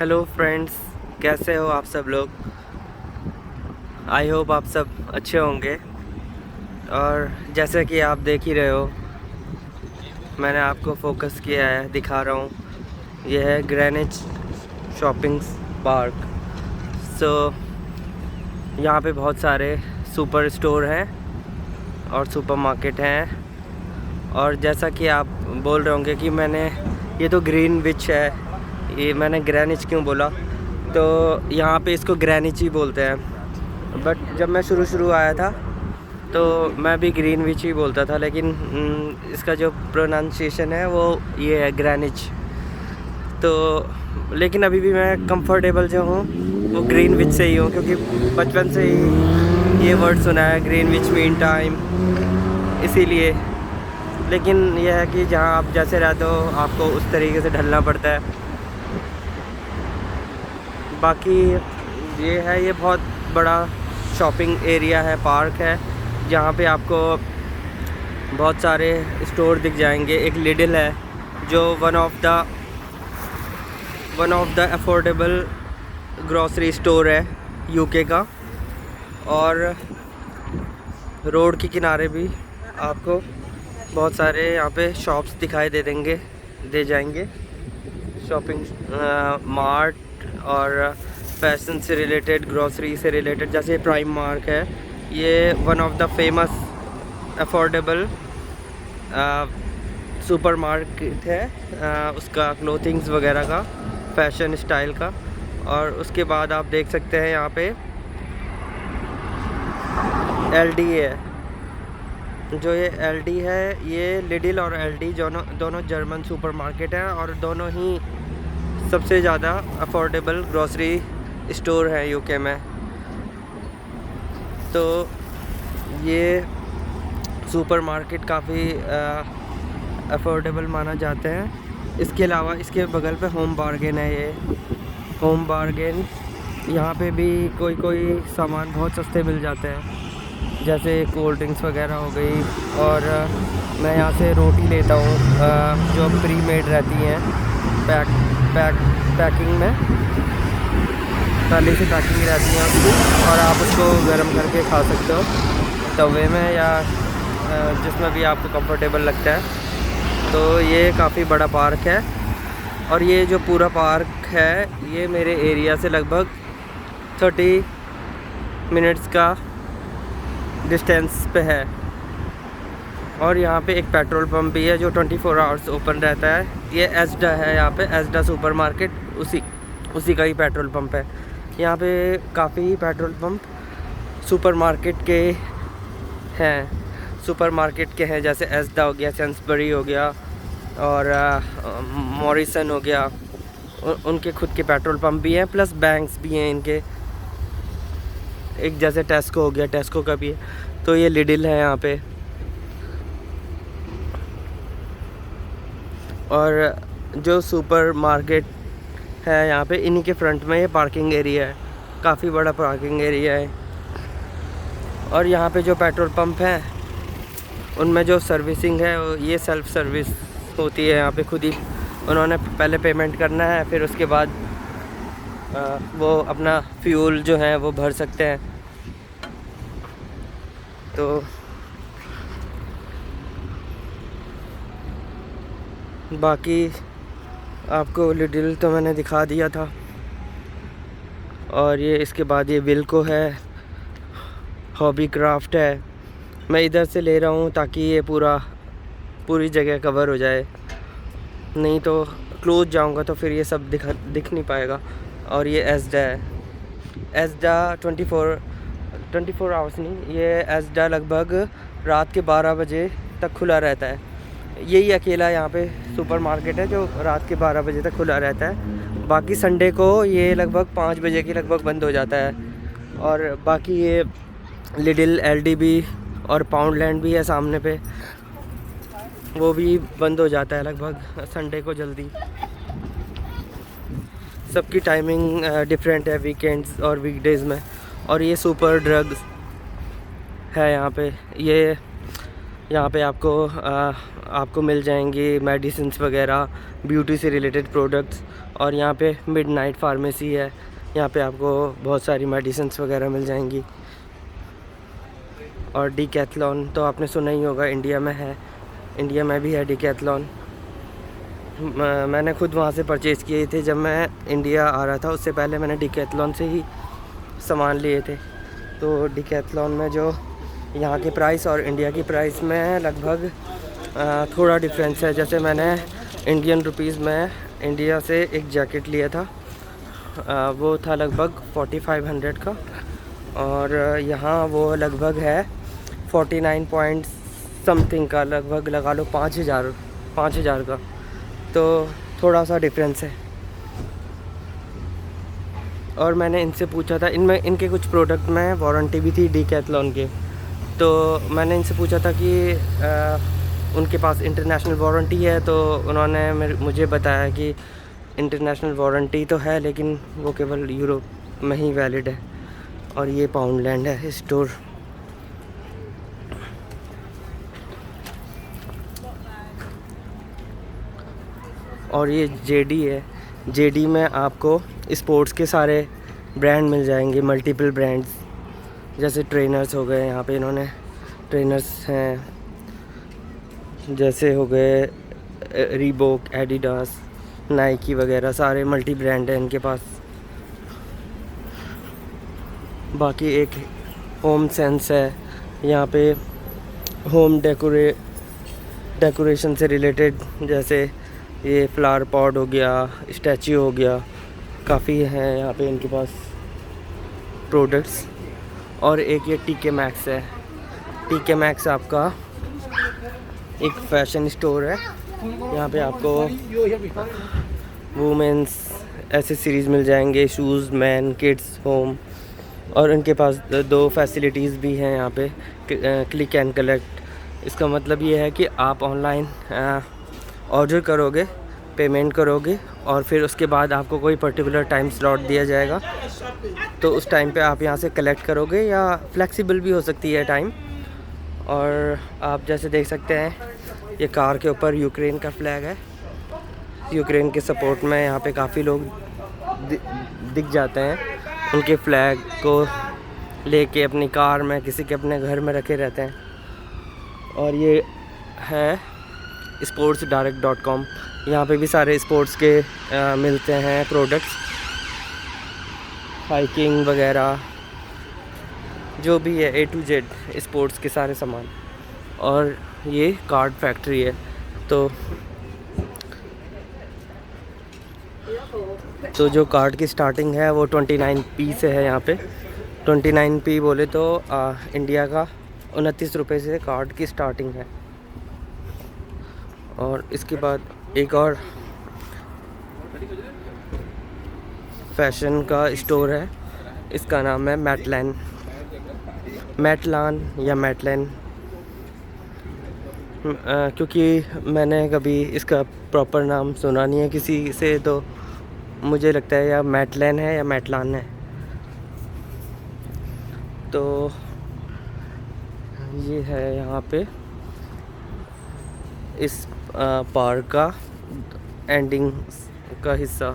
Hello friends, कैसे हो आप सब लोग। आई होप आप सब अच्छे होंगे। और जैसे कि आप देख ही रहे हो, मैंने आपको फोकस किया है, दिखा रहा हूँ। यह है ग्रेनिच शॉपिंग पार्क। सो यहाँ पे बहुत सारे सुपर स्टोर हैं और सुपर मार्केट हैं। और जैसा कि आप बोल रहे होंगे कि मैंने ये तो ग्रीन विच है, ये मैंने ग्रेनिच क्यों बोला, तो यहाँ पे इसको ग्रेनिच ही बोलते हैं। बट जब मैं शुरू आया था तो मैं भी ग्रीन विच ही बोलता था, लेकिन इसका जो प्रोनाउंसिएशन है वो ये है ग्रेनिच। तो लेकिन अभी भी मैं कंफर्टेबल जो हूँ वो ग्रीन विच से ही हूँ, क्योंकि बचपन से ही ये वर्ड सुना है, ग्रीन विच मीन टाइम, इसीलिए। लेकिन यह है कि जहाँ आप जैसे रहते हो आपको उस तरीके से ढलना पड़ता है। बाकी ये है, ये बहुत बड़ा शॉपिंग एरिया है, पार्क है, जहाँ पे आपको बहुत सारे स्टोर दिख जाएंगे। एक लिडिल है जो one of the affordable grocery store है यूके का। और रोड के किनारे भी आपको बहुत सारे यहाँ पे शॉप्स दिखाई दे जाएंगे। शॉपिंग मार्ट और फैशन से रिलेटेड, ग्रॉसरी से रिलेटेड, जैसे प्राइम मार्क है, ये one of the famous affordable super market है, उसका क्लोथिंग्स वगैरह का, फैशन स्टाइल का। और उसके बाद आप देख सकते हैं यहाँ पे एलडी है। जो ये एलडी है, ये लिडिल और एलडी दोनों जर्मन सुपर मार्केट हैं और दोनों ही सबसे ज़्यादा अफोर्डेबल ग्रॉसरी स्टोर हैं यूके में। तो ये सुपर मार्केट काफ़ी अफोर्डेबल माना जाते हैं। इसके अलावा इसके बगल पे होम बार्गेन है। ये होम बार्गेन, यहाँ पे भी कोई सामान बहुत सस्ते मिल जाते हैं, जैसे कोल्ड ड्रिंक्स वगैरह हो गई। और मैं यहाँ से रोटी लेता हूँ जो प्री मेड रहती हैं, पैकिंग में, पहले से पैकिंग रहती हैं उसकी, और आप उसको गर्म करके खा सकते हो तवे में या जिसमें भी आपको कंफर्टेबल लगता है। तो ये काफ़ी बड़ा पार्क है, और ये जो पूरा पार्क है ये मेरे एरिया से लगभग 30 मिनट्स का डिस्टेंस पे है। और यहाँ पे एक पेट्रोल पंप भी है जो 24 आवर्स ओपन रहता है। ये एस्डा है, यहाँ पे एस्डा सुपर मार्केट उसी का ही पेट्रोल पंप है। यहाँ पे काफ़ी पेट्रोल पंप सुपर मार्केट के हैं, जैसे एस्डा हो गया, सेंसबरी हो गया और मॉरिसन हो गया। उनके खुद के पेट्रोल पंप भी हैं, प्लस बैंक्स भी हैं इनके। एक जैसे टेस्को हो गया, टेस्को का भी है। तो ये लिडिल है यहाँ पे। और जो सुपर मार्केट है यहाँ पे, इन्हीं के फ्रंट में ये पार्किंग एरिया है, काफ़ी बड़ा पार्किंग एरिया है। और यहाँ पे जो पेट्रोल पंप हैं उनमें जो सर्विसिंग है ये सेल्फ सर्विस होती है। यहाँ पे खुद ही उन्होंने पहले पेमेंट करना है, फिर उसके बाद वो अपना फ्यूल जो है वो भर सकते हैं। तो बाकी आपको लिडिल तो मैंने दिखा दिया था। और ये इसके बाद ये विल्को है, हॉबी क्राफ्ट है। मैं इधर से ले रहा हूँ ताकि ये पूरी जगह कवर हो जाए, नहीं तो क्लोज जाऊँगा तो फिर ये सब दिख नहीं पाएगा। और ये एस्डा है, एस्डा 24 आवर्स नहीं, ये एस्डा लगभग रात के 12 बजे तक खुला रहता है। यही अकेला यहाँ पे सुपर मार्केट है जो रात के 12 बजे तक खुला रहता है। बाकी संडे को ये लगभग 5 बजे के लगभग बंद हो जाता है। और बाकी ये लिडिल, एलडी भी और पाउंडलैंड भी है सामने पे, वो भी बंद हो जाता है लगभग संडे को जल्दी। सबकी टाइमिंग डिफरेंट है वीकेंड्स और वीकडेज़ में। और ये सुपर ड्रग्स है यहाँ पे। ये यहाँ पे आपको मिल जाएंगी मेडिसिन्स वगैरह, ब्यूटी से रिलेटेड प्रोडक्ट्स। और यहाँ पे मिडनाइट फार्मेसी है, यहाँ पे आपको बहुत सारी मेडिसिन्स वगैरह मिल जाएंगी। और डीकैथलॉन तो आपने सुना ही होगा, इंडिया में है, इंडिया में भी है डीकैथलॉन। मैंने खुद वहाँ से परचेज़ किए थे जब मैं इंडिया आ रहा था, उससे पहले मैंने डीकैथलॉन से ही सामान लिए थे। तो डीकैथलॉन में जो यहाँ के प्राइस और इंडिया की प्राइस में लगभग थोड़ा डिफरेंस है। जैसे मैंने इंडियन रुपीज़ में इंडिया से एक जैकेट लिया था, वो था लगभग 4500 का, और यहाँ वो लगभग है 49 पॉइंट समथिंग का, लगभग लगा लो 5000 का। तो थोड़ा सा डिफरेंस है। और मैंने इनसे पूछा था, इनके कुछ प्रोडक्ट में वारंटी भी थी डीकैथलॉन के, तो मैंने इनसे पूछा था कि उनके पास इंटरनेशनल वारंटी है। तो उन्होंने मुझे बताया कि इंटरनेशनल वारंटी तो है, लेकिन वो केवल यूरोप में ही वैलिड है। और ये पाउंडलैंड है स्टोर। और ये जेडी है, जेडी में आपको स्पोर्ट्स के सारे ब्रांड मिल जाएंगे, मल्टीपल ब्रांड्स। जैसे ट्रेनर्स हो गए, यहाँ पे इन्होंने ट्रेनर्स हैं, जैसे हो गए रीबॉक, एडिडास, नाइकी वगैरह, सारे मल्टी ब्रांड हैं इनके पास। बाकी एक होम सेंस है, यहाँ पे होम डेकोरेशन से रिलेटेड, जैसे ये फ्लावर पॉट हो गया, स्टैचू हो गया, काफ़ी हैं यहाँ पे इनके पास प्रोडक्ट्स। और एक ये टीके मैक्स है। टीके मैक्स आपका एक फैशन स्टोर है, यहाँ पे आपको वुमेंस एसेसरीज़ मिल जाएंगे, शूज़, मैन, किड्स, होम। और उनके पास 2 फैसिलिटीज़ भी हैं यहाँ पे, क्लिक एंड कलेक्ट। इसका मतलब ये है कि आप ऑनलाइन ऑर्डर करोगे, पेमेंट करोगे, और फिर उसके बाद आपको कोई पर्टिकुलर टाइम स्लॉट दिया जाएगा, तो उस टाइम पे आप यहाँ से कलेक्ट करोगे, या फ्लेक्सिबल भी हो सकती है टाइम। और आप जैसे देख सकते हैं, ये कार के ऊपर यूक्रेन का फ्लैग है। यूक्रेन के सपोर्ट में यहाँ पे काफ़ी लोग दिख जाते हैं, उनके फ्लैग को लेके अपनी कार में, किसी के अपने घर में रखे रहते हैं। और ये है sportsdirect.com, यहाँ पे भी सारे स्पोर्ट्स के मिलते हैं प्रोडक्ट्स, हाइकिंग वगैरह, जो भी है A to Z स्पोर्ट्स के सारे सामान। और ये कार्ड फैक्ट्री है। तो जो कार्ड की स्टार्टिंग है वो 29p से है यहाँ पे। 29p बोले तो इंडिया का 29 रुपये से कार्ड की स्टार्टिंग है। और इसके बाद एक और फैशन का स्टोर है, इसका नाम है मैटलान या मैटलैन, क्योंकि मैंने कभी इसका प्रॉपर नाम सुना नहीं है किसी से, तो मुझे लगता है या मैटलैन है या मैटलान है। तो ये है यहाँ पे इस पार्क का एंडिंग का हिस्सा।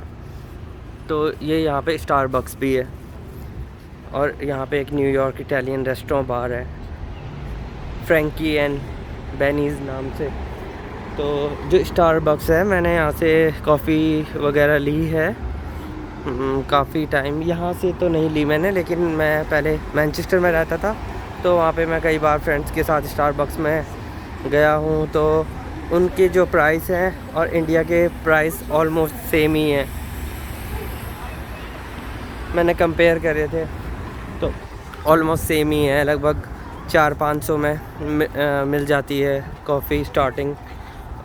तो ये यहाँ पे स्टारबक्स भी है, और यहाँ पे एक न्यूयॉर्क इटालियन रेस्टोरेंट बार है, फ्रैंकी एंड बेनीज़ नाम से। तो जो स्टारबक्स है, मैंने यहाँ से कॉफ़ी वगैरह ली है काफ़ी टाइम। यहाँ से तो नहीं ली मैंने, लेकिन मैं पहले मैनचेस्टर में रहता था, तो वहाँ पे मैं कई बार फ्रेंड्स के साथ स्टारबक्स में गया हूँ। तो उनके जो प्राइस हैं और इंडिया के प्राइस ऑलमोस्ट सेम ही हैं, मैंने कंपेयर करे थे तो ऑलमोस्ट सेम ही है, लगभग 400-500 में मिल जाती है कॉफ़ी स्टार्टिंग।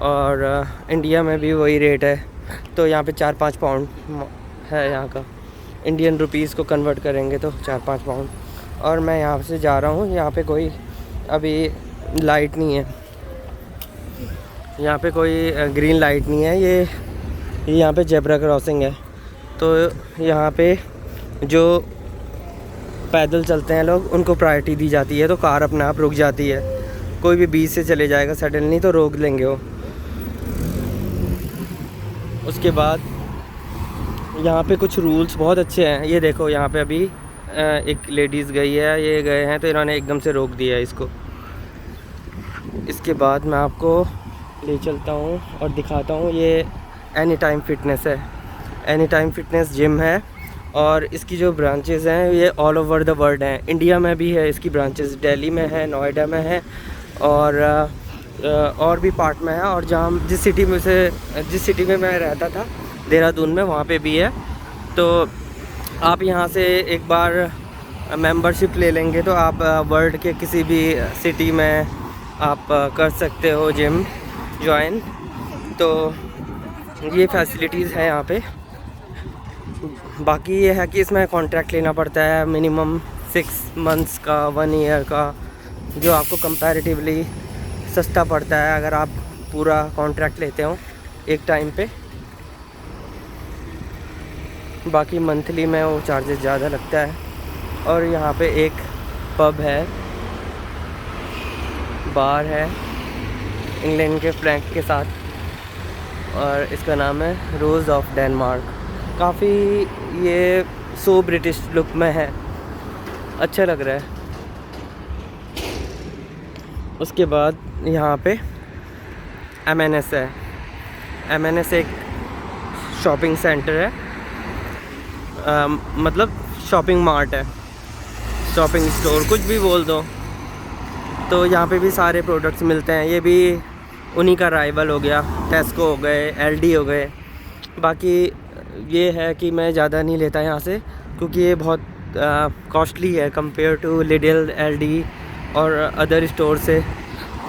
और इंडिया में भी वही रेट है, तो यहाँ पे 4-5 पाउंड है यहाँ का, इंडियन रुपीज़ को कन्वर्ट करेंगे तो 4-5 पाउंड। और मैं यहाँ से जा रहा हूँ, यहाँ पे कोई अभी लाइट नहीं है, यहाँ पे कोई ग्रीन लाइट नहीं है, ये यहाँ पे जेब्रा क्रॉसिंग है। तो यहाँ पे जो पैदल चलते हैं लोग, उनको प्रायोरिटी दी जाती है, तो कार अपने आप रुक जाती है। कोई भी बीच से चले जाएगा सडनली तो रोक लेंगे वो। उसके बाद यहाँ पे कुछ रूल्स बहुत अच्छे हैं। ये देखो यहाँ पे अभी एक लेडीज़ गई है, ये गए हैं तो इन्होंने एकदम से रोक दिया है इसको। इसके बाद मैं आपको ले चलता हूँ और दिखाता हूँ। ये एनी टाइम फिटनेस है, एनी टाइम फिटनेस जिम है। और इसकी जो ब्रांचेज़ हैं ये ऑल ओवर द वर्ल्ड हैं। इंडिया में भी है इसकी ब्रांचेज़, दिल्ली में है, नोएडा में है और भी पार्ट में है। और जहाँ जिस सिटी में मैं रहता था देहरादून में, वहाँ पे भी है। तो आप यहाँ से एक बार मेंबरशिप ले लेंगे तो आप वर्ल्ड के किसी भी सिटी में आप कर सकते हो जिम ज्वाइन। तो ये फैसिलिटीज़ हैं यहाँ पे। बाकी ये है कि इसमें कॉन्ट्रैक्ट लेना पड़ता है मिनिमम 6 मंथ्स का, 1 ईयर का, जो आपको कंपैरेटिवली सस्ता पड़ता है अगर आप पूरा कॉन्ट्रैक्ट लेते हो एक टाइम पे। बाकी मंथली में वो चार्जेस ज़्यादा लगता है। और यहाँ पे एक पब है, बार है इंग्लैंड के फ्लैग के साथ, और इसका नाम है रोज़ ऑफ डेनमार्क। काफ़ी ये सो ब्रिटिश लुक में है, अच्छा लग रहा है। उसके बाद यहाँ पे M&S है। M&S एक शॉपिंग सेंटर है, मतलब शॉपिंग मार्ट है, शॉपिंग स्टोर कुछ भी बोल दो। तो यहाँ पे भी सारे प्रोडक्ट्स मिलते हैं। ये भी उन्हीं का राइवल हो गया, टेस्को हो गए, LD हो गए। बाकी ये है कि मैं ज़्यादा नहीं लेता यहाँ से क्योंकि ये बहुत कॉस्टली है कंपेयर टू लिडिल, LD और अदर स्टोर से।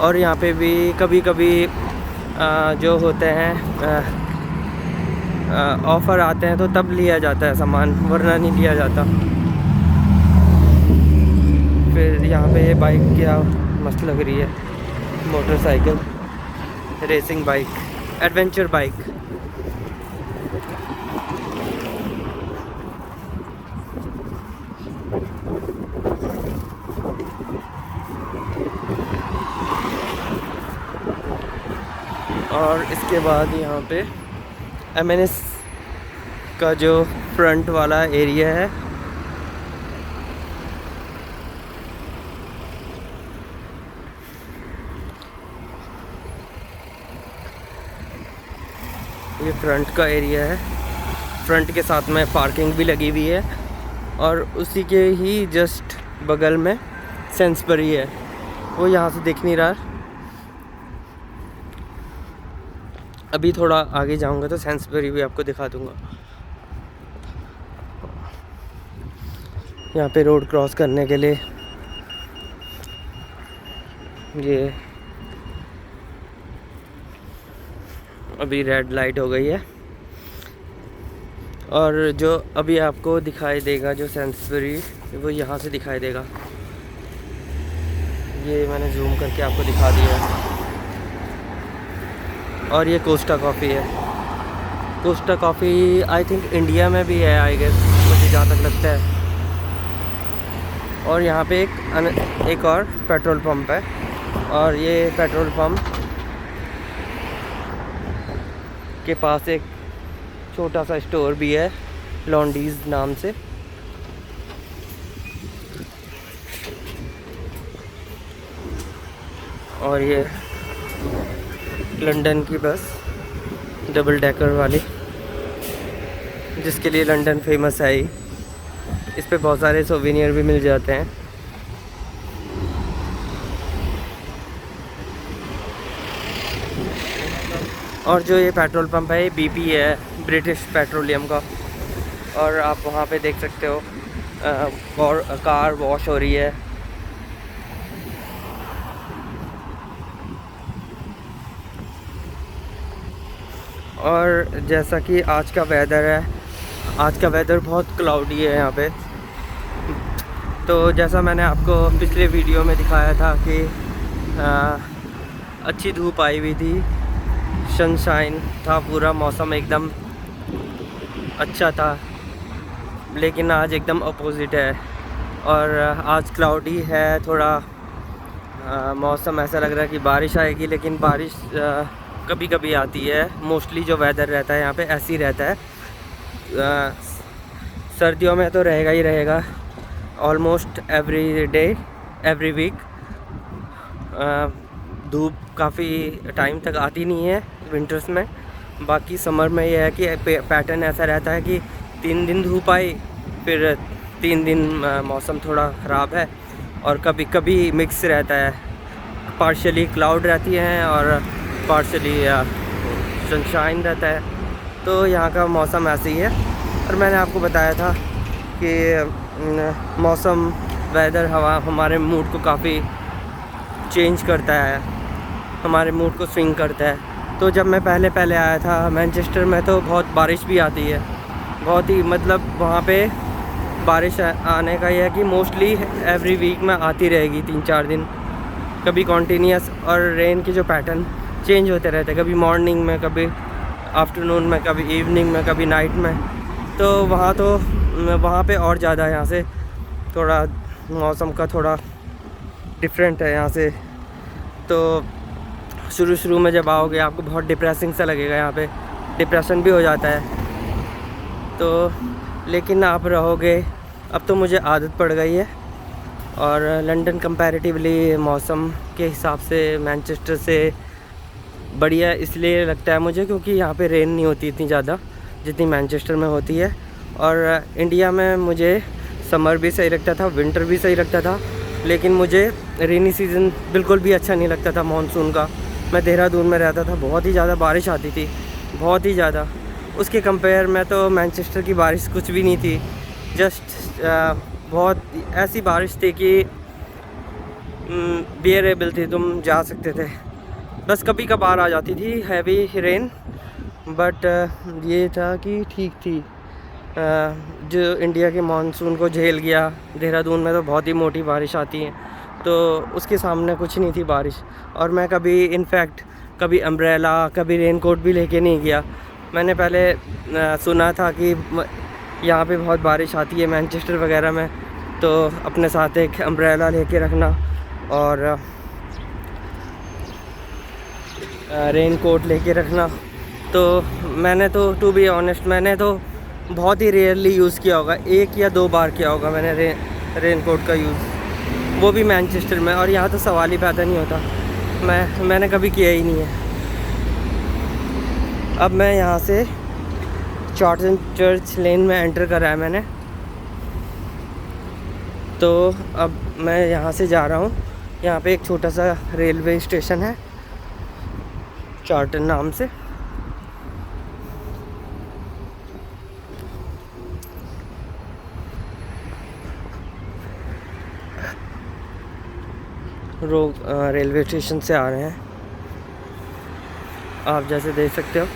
और यहाँ पे भी कभी कभी जो होते हैं ऑफ़र आते हैं तो तब लिया जाता है सामान, वरना नहीं लिया जाता। फिर यहाँ पे ये बाइक क्या मस्त लग रही है, motorcycle, racing bike, adventure bike. और इसके बाद यहाँ पे M&S का जो फ्रंट वाला एरिया है, ये फ्रंट का एरिया है। फ्रंट के साथ में पार्किंग भी लगी हुई है और उसी के ही जस्ट बगल में सेंसबरी है, वो यहाँ से दिख नहीं रहा। अभी थोड़ा आगे जाऊंगा तो सेंसबरी भी आपको दिखा दूंगा। यहाँ पे रोड क्रॉस करने के लिए ये अभी रेड लाइट हो गई है। और जो अभी आपको दिखाई देगा जो सेंसबरी, वो यहाँ से दिखाई देगा। ये मैंने जूम करके आपको दिखा दिया। और ये कोस्टा कॉफ़ी है। Costa coffee I think India में भी है, आई गेस, मुझे जहाँ तक लगता है। और यहाँ पे एक और पेट्रोल पंप है, और ये पेट्रोल पंप के पास एक छोटा सा स्टोर भी है लॉन्डीज़ नाम से। और ये लंदन की बस, डबल डेकर वाली, जिसके लिए लंदन फेमस है ही। इस पे बहुत सारे सोवेनियर भी मिल जाते हैं। और जो ये पेट्रोल पंप है ये BP है, ब्रिटिश पेट्रोलियम का। और आप वहाँ पे देख सकते हो कार वॉश हो रही है। और जैसा कि आज का वेदर है, आज का वेदर बहुत क्लाउडी है यहाँ पे। तो जैसा मैंने आपको पिछले वीडियो में दिखाया था कि अच्छी धूप आई हुई थी, सनशाइन था, पूरा मौसम एकदम अच्छा था। लेकिन आज एकदम अपोजिट है, और आज क्लाउडी है, थोड़ा मौसम ऐसा लग रहा है कि बारिश आएगी, लेकिन बारिश कभी कभी आती है। मोस्टली जो वेदर रहता है यहाँ पे ऐसे ही रहता है। सर्दियों में तो रहेगा ही रहेगा, almost every day every week. धूप काफ़ी टाइम तक आती नहीं है विंटर्स में। बाकी समर में ये है कि पैटर्न ऐसा रहता है कि 3 दिन धूप आई, फिर 3 दिन मौसम थोड़ा ख़राब है, और कभी कभी मिक्स रहता है। पार्शियली क्लाउड रहती हैं और पार्शियली सनशाइन रहता है। तो यहाँ का मौसम ऐसे ही है। और मैंने आपको बताया था कि मौसम, वेदर, हवा हमारे मूड को काफ़ी चेंज करता है, हमारे मूड को स्विंग करता है। तो जब मैं पहले आया था मैनचेस्टर में, तो बहुत बारिश भी आती है, बहुत ही, मतलब वहाँ पे बारिश आने का ये है कि मोस्टली एवरी वीक में आती रहेगी 3-4 दिन, कभी कॉन्टीन्यूस। और रेन के जो पैटर्न चेंज होते रहते हैं, कभी मॉर्निंग में, कभी आफ्टरनून में, कभी इवनिंग में, कभी नाइट में। तो वहाँ पे और ज़्यादा यहाँ से थोड़ा मौसम का थोड़ा डिफरेंट है यहाँ से। तो शुरू में जब आओगे आपको बहुत डिप्रेसिंग सा लगेगा, यहाँ पे डिप्रेशन भी हो जाता है। तो लेकिन आप रहोगे, अब तो मुझे आदत पड़ गई है। और लंदन कंपैरेटिवली मौसम के हिसाब से मैनचेस्टर से बढ़िया इसलिए लगता है मुझे, क्योंकि यहाँ पे रेन नहीं होती इतनी ज़्यादा जितनी मैनचेस्टर में होती है। और इंडिया में मुझे समर भी सही लगता था, विंटर भी सही लगता था, लेकिन मुझे रेनी सीज़न बिल्कुल भी अच्छा नहीं लगता था, मानसून का। मैं देहरादून में रहता था, बहुत ही ज़्यादा बारिश आती थी, बहुत ही ज़्यादा। उसके कंपेयर में तो मैनचेस्टर की बारिश कुछ भी नहीं थी। जस्ट बहुत ऐसी बारिश थी कि बियरेबल थी, तुम जा सकते थे। बस कभी कभार आ जाती थी हैवी रेन, बट ये था कि ठीक थी। जो इंडिया के मानसून को झेल गया। देहरादून में तो बहुत ही मोटी बारिश आती है, तो उसके सामने कुछ नहीं थी बारिश। और मैं कभी इनफैक्ट कभी अम्ब्रेला, कभी रेनकोट भी लेके नहीं गया। मैंने पहले सुना था कि यहाँ पे बहुत बारिश आती है मैनचेस्टर वगैरह में, तो अपने साथ एक अम्ब्रेला लेके रखना और रेनकोट लेके रखना। तो मैंने तो टू बी ऑनेस्ट मैंने तो बहुत ही रेयरली यूज़ किया होगा, 1 या 2 बार किया होगा मैंने रेनकोट का यूज़, वो भी मैनचेस्टर में। और यहाँ तो सवाल ही पैदा नहीं होता, मैंने कभी किया ही नहीं है। अब मैं यहाँ से चार्ल्टन चर्च लेन में एंटर करा है मैंने, तो अब मैं यहाँ से जा रहा हूँ। यहाँ पे एक छोटा सा रेलवे स्टेशन है चार्ल्टन नाम से। रेलवे स्टेशन से आ रहे हैं आप, जैसे देख सकते हो।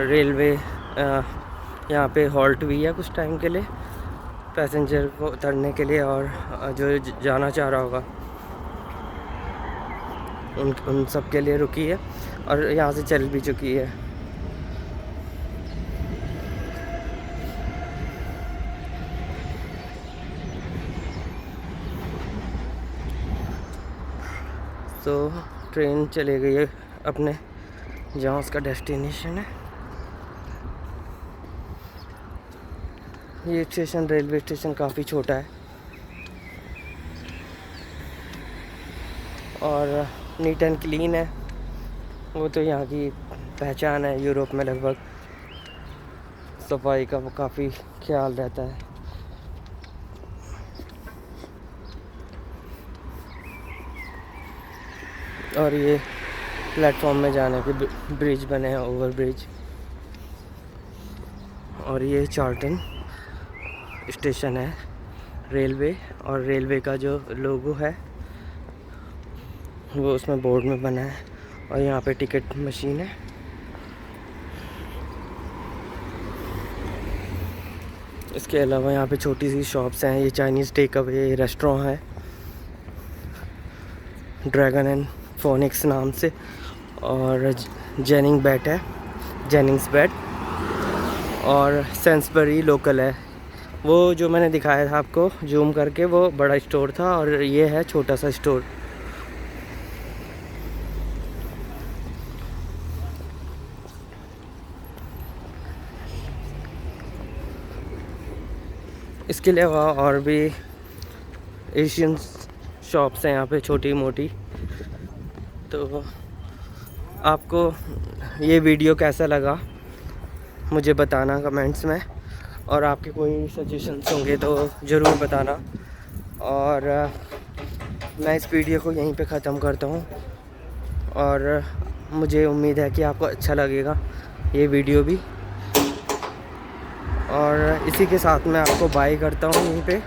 रेलवे यहाँ पे हॉल्ट भी है कुछ टाइम के लिए पैसेंजर को उतरने के लिए, और जो जाना चाह रहा होगा उन सब के लिए रुकी है, और यहाँ से चल भी चुकी है। तो ट्रेन चली गई है अपने जहाँ उसका डेस्टिनेशन है। ये स्टेशन, रेलवे स्टेशन काफ़ी छोटा है और नीट एंड क्लीन है। वो तो यहाँ की पहचान है यूरोप में, लगभग सफाई का वो काफ़ी ख्याल रहता है। और ये प्लेटफॉर्म में जाने के ब्रिज बने हैं, ओवर ब्रिज। और ये चार्ल्टन स्टेशन है रेलवे, और रेलवे का जो लोगो है वो उसमें बोर्ड में बना है। और यहाँ पे टिकट मशीन है। इसके अलावा यहाँ पे छोटी सी शॉप्स हैं। ये चाइनीज़ टेक अवे रेस्टोरेंट है, ड्रैगन एंड फोनिक्स नाम से। और जेनिंग बैट है, जेनिंग्स बैट। और सेंसबरी लोकल है। वो जो मैंने दिखाया था आपको जूम करके, वो बड़ा स्टोर था, और ये है छोटा सा स्टोर। इसके अलावा और भी एशियन शॉप्स हैं यहाँ पे छोटी मोटी। तो आपको ये वीडियो कैसा लगा मुझे बताना कमेंट्स में, और आपके कोई सजेशंस होंगे तो ज़रूर बताना। और मैं इस वीडियो को यहीं पे ख़त्म करता हूँ, और मुझे उम्मीद है कि आपको अच्छा लगेगा ये वीडियो भी। और इसी के साथ मैं आपको बाय करता हूँ यहीं पे,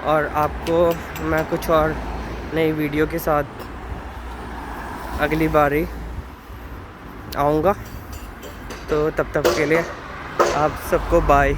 और आपको मैं कुछ और नई वीडियो के साथ अगली बारी आऊँगा। तो तब तक के लिए आप सबको बाय।